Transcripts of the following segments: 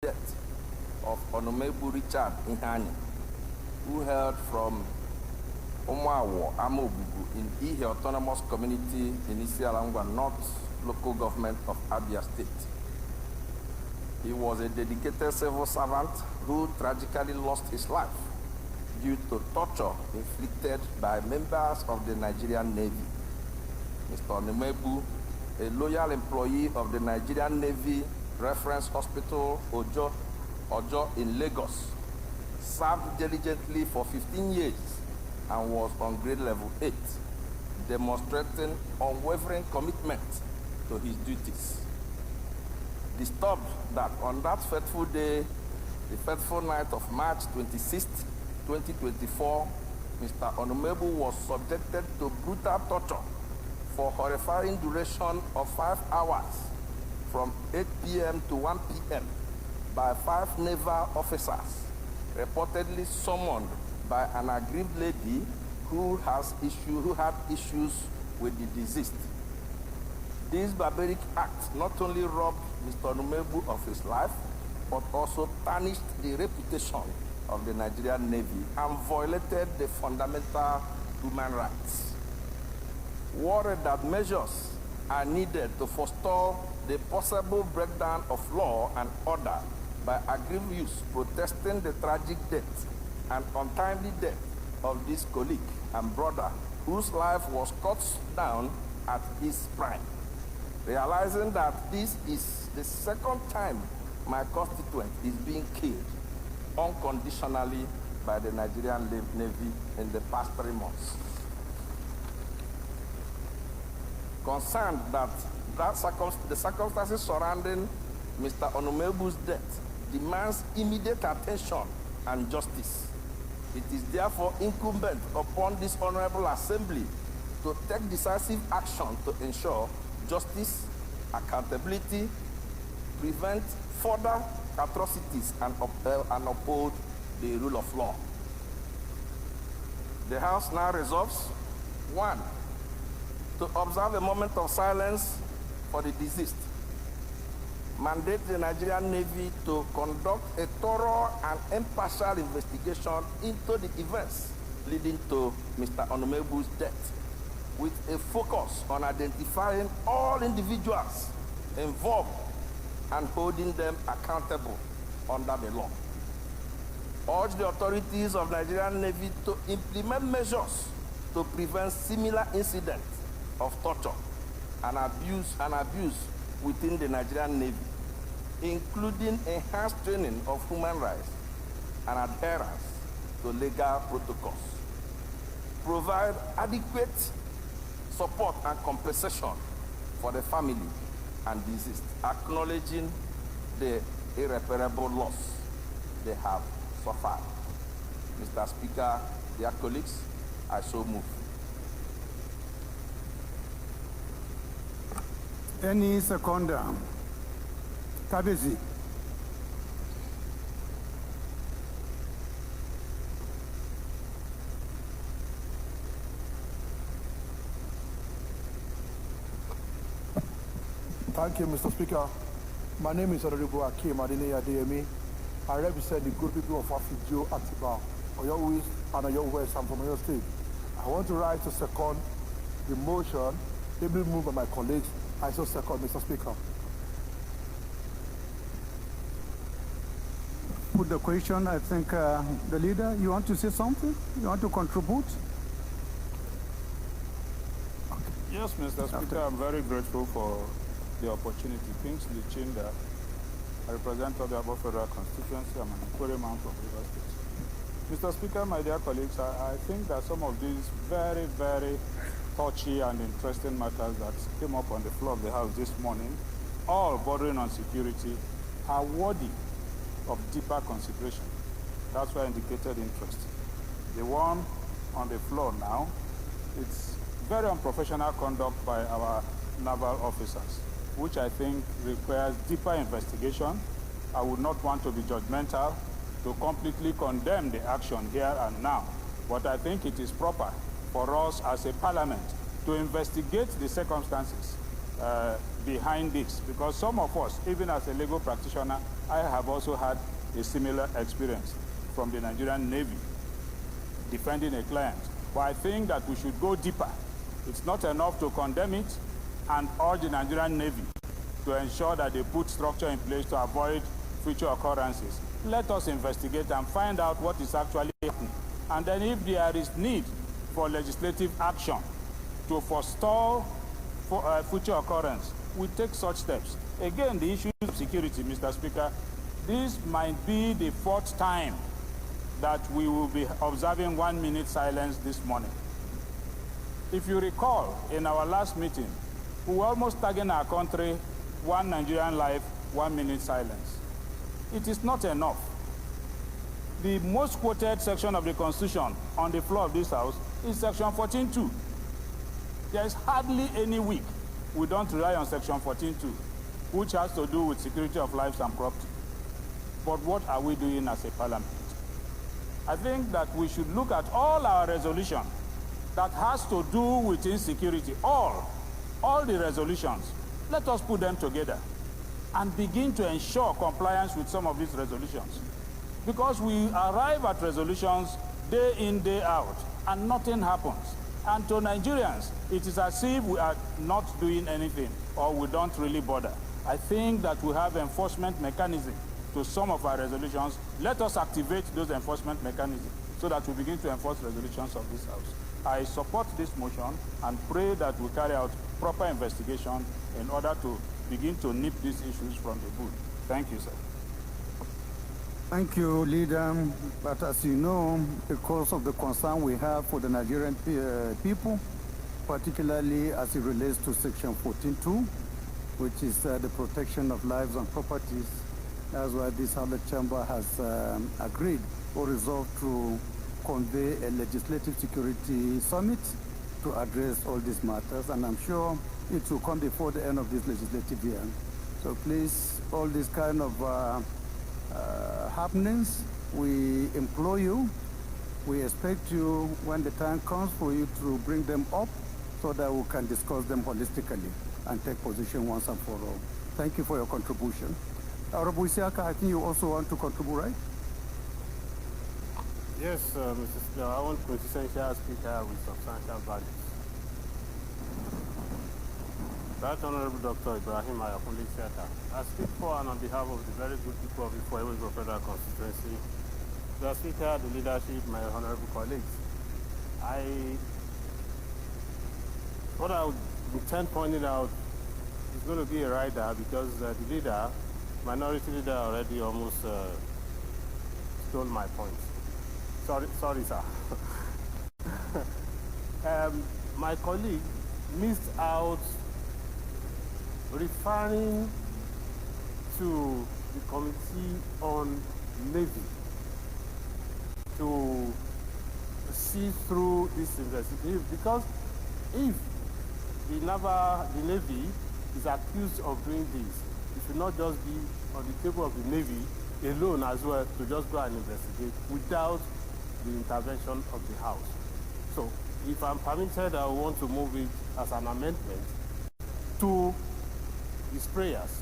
death of Onumaegbu Richard Ihani, who hailed from Onumaegbu in Ihe Autonomous Community in Isialangwa North Local Government of Abia State. He was a dedicated civil servant who tragically lost his life due to torture inflicted by members of the Nigerian Navy. Mr. Onumaegbu, a loyal employee of the Nigerian Navy Reference Hospital Ojo in Lagos, served diligently for 15 years and was on grade level 8, demonstrating unwavering commitment to his duties. Disturbed that on that fateful day, the fateful night of March 26, 2024, Mr. Onumaegbu was subjected to brutal torture for horrifying duration of 5 hours from 8 p.m. to 1 p.m. by 5 naval officers, reportedly summoned by an aggrieved lady who had issues with the deceased. This barbaric act not only robbed Mr. Onumaegbu of his life, but also tarnished the reputation of the Nigerian Navy and violated the fundamental human rights. Worried that measures are needed to forestall the possible breakdown of law and order by aggrieved youths protesting the tragic death and untimely death of this colleague and brother whose life was cut down at his prime. Realizing that this is the second time my constituent is being killed unconditionally by the Nigerian Navy in the past 3 months. Concerned that the circumstances surrounding Mr. Onumaegbu's death demands immediate attention and justice. It is therefore incumbent upon this Honorable Assembly to take decisive action to ensure justice, accountability, prevent further atrocities, and uphold the rule of law. The House now resolves: 1, to observe a moment of silence for the deceased. Mandate the Nigerian Navy to conduct a thorough and impartial investigation into the events leading to Mr. Onumaegbu's death, with a focus on identifying all individuals involved and holding them accountable under the law. Urge the authorities of Nigerian Navy to implement measures to prevent similar incidents of torture and abuse within the Nigerian Navy, including enhanced training of human rights and adherence to legal protocols. Provide adequate support and compensation for the family and deceased, acknowledging the irreparable loss they have suffered. Mr. Speaker, dear colleagues, I so move. Any seconder? Tabezi. Thank you, Mr. Speaker. My name is Honorable Akim Adine Adeyemi. I represent the good people of Afidjo, Atiba, Oyo East and Oyo West. I'm from Oyo State. I want to rise to second the motion ably moved by my colleagues. I so second, Mr. Speaker. Put the question. I think the leader, you want to say something? You want to contribute? Yes, Mr. Speaker, I'm very grateful for the opportunity. Kingsley Chinda, I represent the Above Federal Constituency. I'm an inquiry man from River State. Mr. Speaker, my dear colleagues, I think that some of these very, very touchy and interesting matters that came up on the floor of the House this morning, all bordering on security, are worthy of deeper consideration. That's why I indicated interest. The one on the floor now, it's very unprofessional conduct by our naval officers, which I think requires deeper investigation. I would not want to be judgmental to completely condemn the action here and now, but I think it is proper for us as a parliament to investigate the circumstances behind this, because some of us, even as a legal practitioner, I have also had a similar experience from the Nigerian Navy defending a client. But I think that we should go deeper. It's not enough to condemn it and urge the Nigerian Navy to ensure that they put structure in place to avoid future occurrences. Let us investigate and find out what is actually happening. And then if there is need for legislative action to forestall future occurrence, we take such steps. Again, the issue of security, Mr. Speaker, this might be the 4th time that we will be observing 1 minute silence this morning. If you recall, in our last meeting, we were almost tagging our country, 1 Nigerian life, 1 minute silence. It is not enough. The most quoted section of the Constitution on the floor of this House is Section 14.2. There is hardly any week we don't rely on Section 14.2, which has to do with security of lives and property. But what are we doing as a parliament? I think that we should look at all our resolutions that has to do with insecurity, all the resolutions. Let us put them together and begin to ensure compliance with some of these resolutions. Because we arrive at resolutions day in, day out, and nothing happens. And to Nigerians, it is as if we are not doing anything or we don't really bother. I think that we have enforcement mechanisms to some of our resolutions. Let us activate those enforcement mechanisms so that we begin to enforce resolutions of this House. I support this motion and pray that we carry out proper investigation in order to begin to nip these issues from the bud. Thank you, sir. Thank you, Leader. But as you know, because of the concern we have for the Nigerian people, particularly as it relates to Section 14.2, which is the protection of lives and properties, that's why this House Chamber has agreed or resolved to convey a legislative security summit to address all these matters, and I'm sure it will come before the end of this legislative year. So please, all these kind of happenings, we implore you, we expect you, when the time comes, for you to bring them up so that we can discuss them holistically and take position once and for all. Thank you for your contribution. Honorable Isiaka, I think you also want to contribute, right? Yes, Mr. Speaker, I want quintessential speaker with substantial values. Right Honorable Dr. Ibrahim Ayakunle Isiaka, I speak for and on behalf of the very good people of the Onumaegbu Federal Constituency, the Speaker, the leadership, my honorable colleagues. What I would intend pointing out is going to be a rider because the leader, minority leader, already almost stole my point. Sorry, sir. My colleague missed out referring to the Committee on Navy to see through this investigation, because if the Navy is accused of doing this, it should not just be on the table of the Navy alone as well to just go and investigate without the intervention of the House. So if I'm permitted, I want to move it as an amendment to his prayers.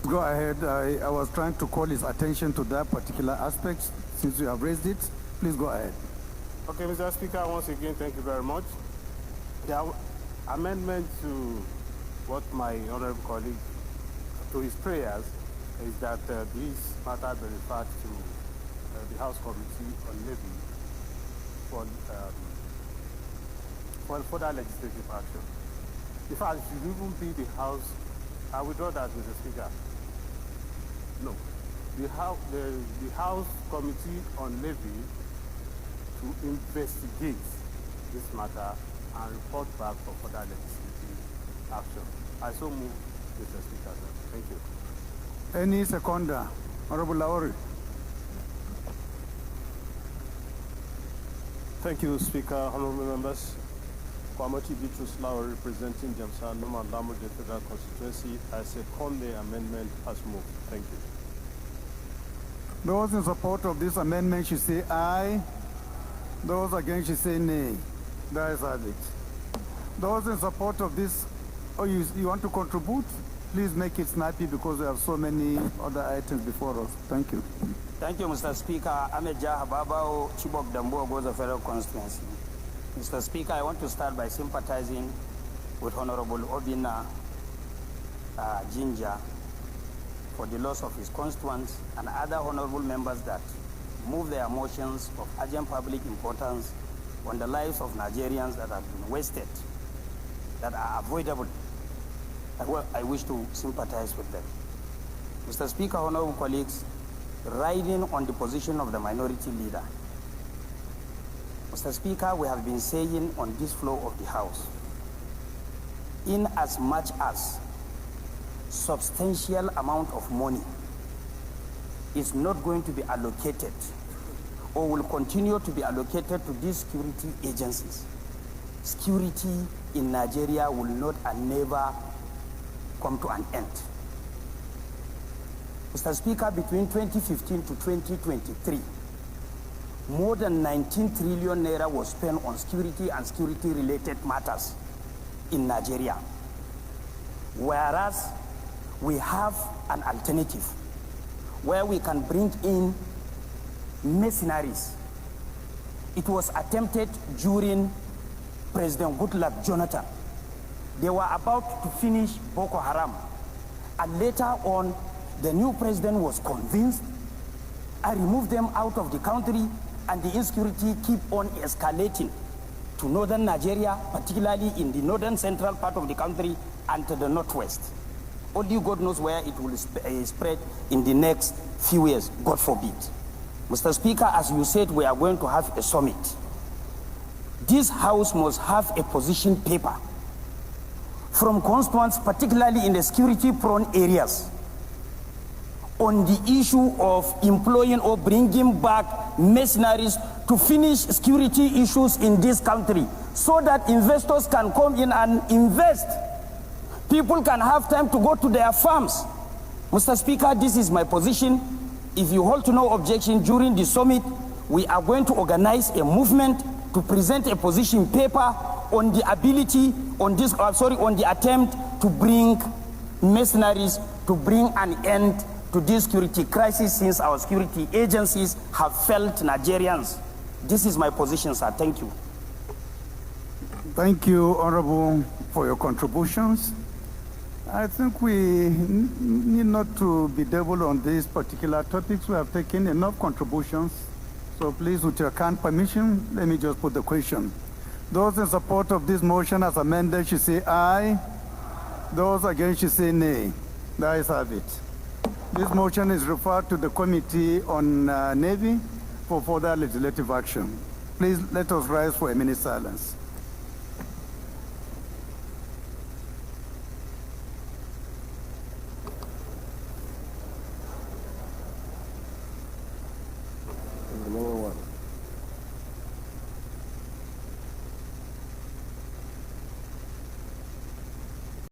Go ahead. I was trying to call his attention to that particular aspect. Since you have raised it, please go ahead. Okay, Mr. Speaker, once again, thank you very much. The amendment to what my honorable colleague, to his prayers, is that this matter be referred to the House Committee on Navy for further legislative action. In fact, it should even be the House. I withdraw that, Mr. Speaker. No. The House Committee on Navy to investigate this matter and report back for further legislative action. I so move, Mr. Speaker. Thank you. Any seconder? Honorable Lowry. Thank you, Speaker. Honorable members. Kwamati Bitrus Lowry, representing Jamsa Numa Lamude Federal Constituency. I second the amendment as moved. Thank you. Those in support of this amendment should say aye. Those against should say nay. That is it. Those in support of this, you want to contribute? Please make it snappy because we have so many other items before us. Thank you. Thank you, Mr. Speaker. Ameja Hababao, Chibok Dambo, Goza Federal Constituency. Mr. Speaker, I want to start by sympathizing with Honorable Obina Jinja for the loss of his constituents and other honorable members that move their motions of urgent public importance on the lives of Nigerians that have been wasted, that are avoidable. I wish to sympathize with them. Mr. Speaker, honorable colleagues, riding on the position of the minority leader, Mr. Speaker, we have been saying on this floor of the House, in as much as substantial amount of money is not going to be allocated or will continue to be allocated to these security agencies, security in Nigeria will not and never come to an end. Mr. Speaker, between 2015 to 2023, more than 19 trillion naira was spent on security and security-related matters in Nigeria. Whereas we have an alternative where we can bring in mercenaries. It was attempted during President Goodluck Jonathan. They were about to finish Boko Haram. And later on, the new president was convinced and removed them out of the country, and the insecurity keep on escalating to northern Nigeria, particularly in the northern central part of the country and to the northwest. Only God knows where it will spread in the next few years, God forbid. Mr. Speaker, as you said, we are going to have a summit. This House must have a position paper from constituents, particularly in the security-prone areas, on the issue of employing or bringing back mercenaries to finish security issues in this country so that investors can come in and invest. People can have time to go to their farms. Mr. Speaker, this is my position. If you hold to no objection during the summit, we are going to organize a movement to present a position paper on the ability, on the attempt to bring mercenaries, to bring an end to this security crisis since our security agencies have failed Nigerians. This is my position, sir. Thank you. Thank you, Honorable, for your contributions. I think we need not to be double on these particular topics. We have taken enough contributions. So please, with your kind permission, let me just put the question. Those in support of this motion as amended should say aye. Those against should say nay. The ayes have it. This motion is referred to the Committee on Navy for further legislative action. Please let us rise for a minute silence.